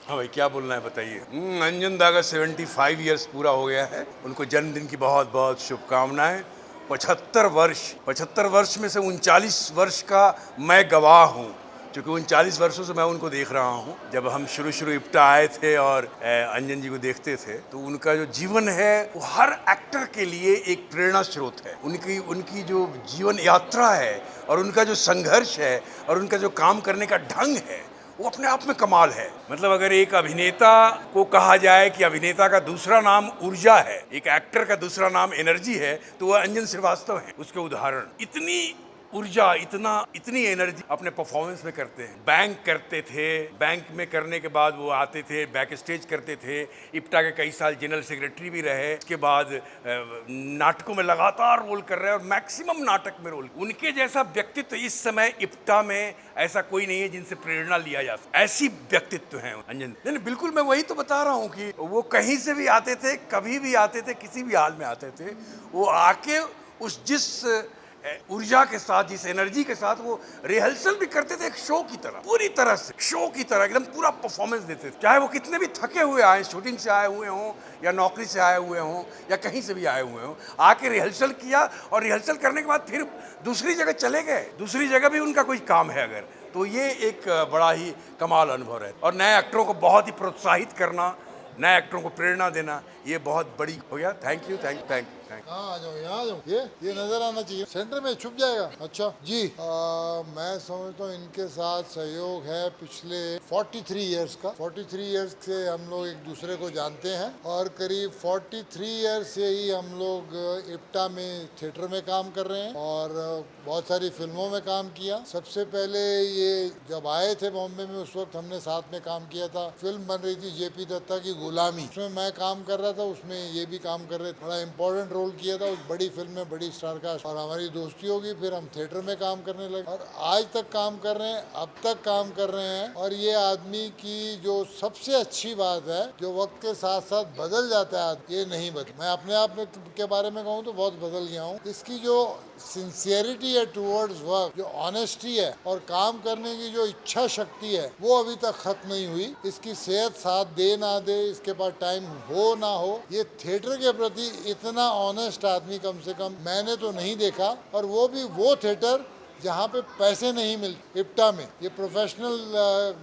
हाँ भाई, क्या बोलना है बताइए। अंजन दा का 75 ईयर्स पूरा हो गया है। उनको जन्मदिन की बहुत बहुत शुभकामनाएं। 75 वर्ष में से 39 वर्ष का मैं गवाह हूँ, क्योंकि 39 वर्षों से मैं उनको देख रहा हूँ। जब हम शुरू शुरू इप्टा आए थे और अंजन जी को देखते थे, तो उनका जो जीवन है वो हर एक्टर के लिए एक प्रेरणा स्रोत है। उनकी उनकी जो जीवन यात्रा है और उनका जो संघर्ष है और उनका जो काम करने का ढंग है, वो अपने आप में कमाल है। मतलब अगर एक अभिनेता को कहा जाए कि अभिनेता का दूसरा नाम ऊर्जा है, एक एक्टर का दूसरा नाम एनर्जी है, तो वह अंजन श्रीवास्तव है उसके उदाहरण। इतनी ऊर्जा, इतनी एनर्जी अपने परफॉर्मेंस में करते हैं। बैंक करते थे, बैंक में करने के बाद वो आते थे, बैक स्टेज करते थे। इप्टा के कई साल जनरल सेक्रेटरी भी रहे। उसके बाद नाटकों में लगातार रोल कर रहे हैं और मैक्सिमम नाटक में रोल। उनके जैसा व्यक्तित्व इस समय इप्टा में ऐसा कोई नहीं है जिनसे प्रेरणा लिया जा सके। ऐसी व्यक्तित्व हैं अंजन। नहीं, बिल्कुल, मैं वही तो बता रहा हूँ कि वो कहीं से भी आते थे, कभी भी आते थे, किसी भी हाल में आते थे। वो आके जिस ऊर्जा के साथ, जिस एनर्जी के साथ वो रिहर्सल भी करते थे, एक शो की तरह, पूरी तरह से शो की तरह एकदम पूरा परफॉर्मेंस देते थे। चाहे वो कितने भी थके हुए आए, शूटिंग से आए हुए हों या नौकरी से आए हुए हों या कहीं से भी आए हुए हों, आके रिहर्सल किया और रिहर्सल करने के बाद फिर दूसरी जगह चले गए। दूसरी जगह भी उनका कोई काम है अगर, तो ये एक बड़ा ही कमाल अनुभव है। और नए एक्टरों को बहुत ही प्रोत्साहित करना, नए एक्टरों को प्रेरणा देना, ये बहुत बड़ी हो गया। Thank you, thank you, thank you. हाँ, आ जाओ, यहाँ आ जाओ। ये नजर आना चाहिए, सेंटर में छुप जाएगा। अच्छा जी, मैं समझता हूँ इनके साथ सहयोग है पिछले 43 इयर्स का। 43 इयर्स से हम लोग एक दूसरे को जानते हैं और करीब 43 इयर्स से ही हम लोग इप्टा में थिएटर में काम कर रहे हैं और बहुत सारी फिल्मों में काम किया। सबसे पहले ये जब आए थे बॉम्बे में, उस वक्त हमने साथ में काम किया था। फिल्म बन रही थी जेपी दत्ता की गुलामी, उसमें मैं काम कर रहा था, उसमें ये भी काम कर रहे थे। बड़ा इंपॉर्टेंट रोल किया था उस बड़ी फिल्म में, बड़ी स्टारकास्ट। और हमारी दोस्ती होगी, फिर हम थिएटर में काम करने लगे और आज तक काम कर रहे हैं, अब तक काम कर रहे हैं। और ये आदमी की जो सबसे अच्छी बात है, जो वक्त के साथ साथ बदल जाता है, ये नहीं बदल। मैं अपने आप में के बारे में कहूँ तो बहुत बदल गया हूँ। इसकी जो सिंसियरिटी है टुवर्ड्स वर्क, जो ऑनेस्टी है और काम करने की जो इच्छा शक्ति है, वो अभी तक खत्म नहीं हुई। इसकी सेहत साथ दे ना दे, इसके पास टाइम हो ना हो, ये थिएटर के प्रति इतना ऑनेस्ट आदमी कम से कम मैंने तो नहीं देखा। और वो भी वो थिएटर जहाँ पे पैसे नहीं मिलते। इप्टा में ये प्रोफेशनल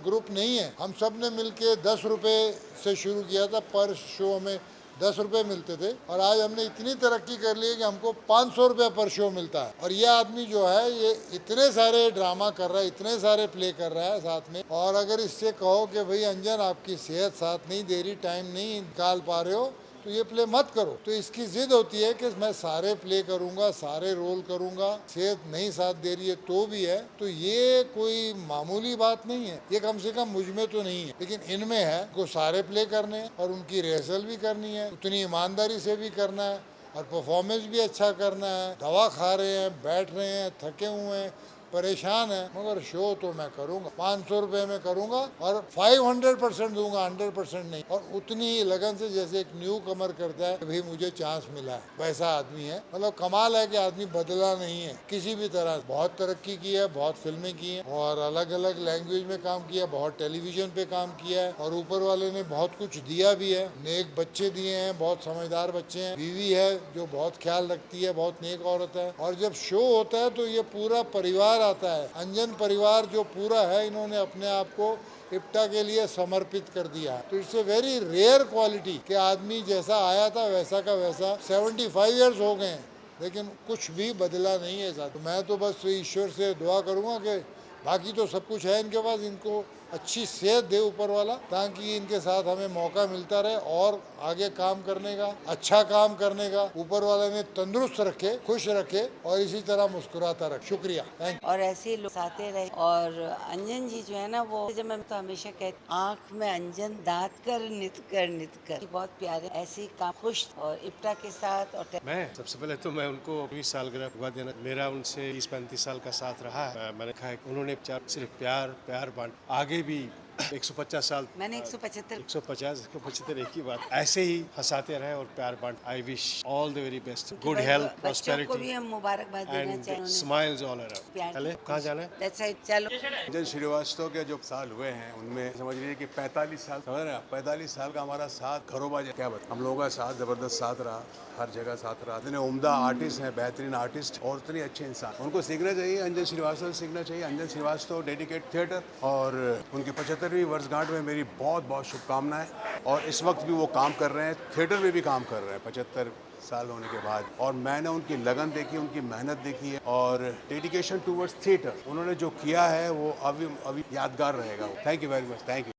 ग्रुप नहीं है। हम सब ने मिलके 10 रुपए से शुरू किया था, पर शो में 10 रुपए मिलते थे और आज हमने इतनी तरक्की कर ली है कि हमको 500 रुपये पर शो मिलता है। और ये आदमी जो है, ये इतने सारे ड्रामा कर रहा है, इतने सारे प्ले कर रहा है साथ में। और अगर इससे कहो कि भाई अंजन आपकी सेहत साथ नहीं दे रही, टाइम नहीं निकाल पा रहे हो, तो ये प्ले मत करो। तो इसकी जिद होती है कि मैं सारे प्ले करूंगा, सारे रोल करूंगा, सेहत नहीं साथ दे रही है तो भी है। तो ये कोई मामूली बात नहीं है, ये कम से कम मुझ में तो नहीं है, लेकिन इनमें है। को सारे प्ले करने हैं और उनकी रिहर्सल भी करनी है, उतनी ईमानदारी से भी करना है और परफॉर्मेंस भी अच्छा करना है। दवा खा रहे हैं, बैठ रहे हैं, थके हुए हैं, परेशान है, मगर शो तो मैं करूंगा। 500 रुपए में करूंगा और 500% दूंगा, 100% नहीं। और उतनी ही लगन से जैसे एक न्यू कमर करता है, भाई मुझे चांस मिला है, वैसा आदमी है। मतलब कमाल है कि आदमी बदला नहीं है किसी भी तरह। बहुत तरक्की की है, बहुत फिल्में की है और अलग अलग लैंग्वेज में काम किया, बहुत टेलीविजन पे काम किया है और ऊपर वाले ने बहुत कुछ दिया भी है। नेक बच्चे दिए हैं, बहुत समझदार बच्चे हैं। बीवी है जो बहुत ख्याल रखती है, बहुत नेक औरत है। और जब शो होता है तो ये पूरा परिवार आता है। अंजन परिवार जो पूरा है, इन्होंने अपने आप को इप्टा के लिए समर्पित कर दिया है। तो it's a very rare quality कि आदमी जैसा आया था वैसा का वैसा। 75 इयर्स हो गए लेकिन कुछ भी बदला नहीं है साथ। तो मैं तो बस ईश्वर से दुआ करूंगा कि बाकी तो सब कुछ है इनके पास, इनको अच्छी सेहत दे ऊपर वाला, ताकि इनके साथ हमें मौका मिलता रहे और आगे काम करने का, अच्छा काम करने का। ऊपर वाले ने तंदुरुस्त रखे, खुश रखे और इसी तरह मुस्कुराता रखे। शुक्रिया, थैंक यू। और ऐसे ही लोग आते रहे। और अंजन जी जो है ना, वो जब मैं तो हमेशा कहती, आँख में अंजन, दांत कर नित कर नित कर। बहुत प्यारे ऐसे काम, खुश और इप्टा के साथ। और मैं सबसे पहले तो मैं उनको 20 साल का देना, मेरा उनसे 30-35 साल का साथ रहा है। मैंने कहा उन्होंने सिर्फ प्यार बांट, आगे भी 150 साल मैंने 175 150 175 एक ही बात, ऐसे ही हंसाते रहे और प्यार बांट। I wish all the very best, good health, बच्चों को प्रॉस्पेरिटी भी हम मुबारकबाद देना एंड चाहेंगे स्माइल्स ऑल अराउंड। प्यार चले, कहाँ जाना है? That's right, चलो अंजन श्रीवास्तव के जो साल हुए हैं उनमें समझ लीजिए कि 45 साल, समझ रहे हैं, 45 साल का हमारा साथ घरों क्या बता, हम लोगों का साथ जबरदस्त साथ रहा, हर जगह साथ रहा। इतने उम्दा आर्टिस्ट हैं, बेहतरीन आर्टिस्ट और इतने अच्छे इंसान, उनको सीखना चाहिए, अंजन श्रीवास्तव से सीखना चाहिए। अंजन श्रीवास्तव डेडिकेट थिएटर और उनकी 75वीं वर्षगांठ में मेरी बहुत बहुत शुभकामनाएं। और इस वक्त भी वो काम कर रहे हैं, थिएटर में भी काम कर रहे हैं 75 साल होने के बाद। और मैंने उनकी लगन देखी, उनकी मेहनत देखी है और डेडिकेशन टूवर्ड्स थिएटर, उन्होंने जो किया है वो अभी यादगार रहेगा। Thank you very much, thank you.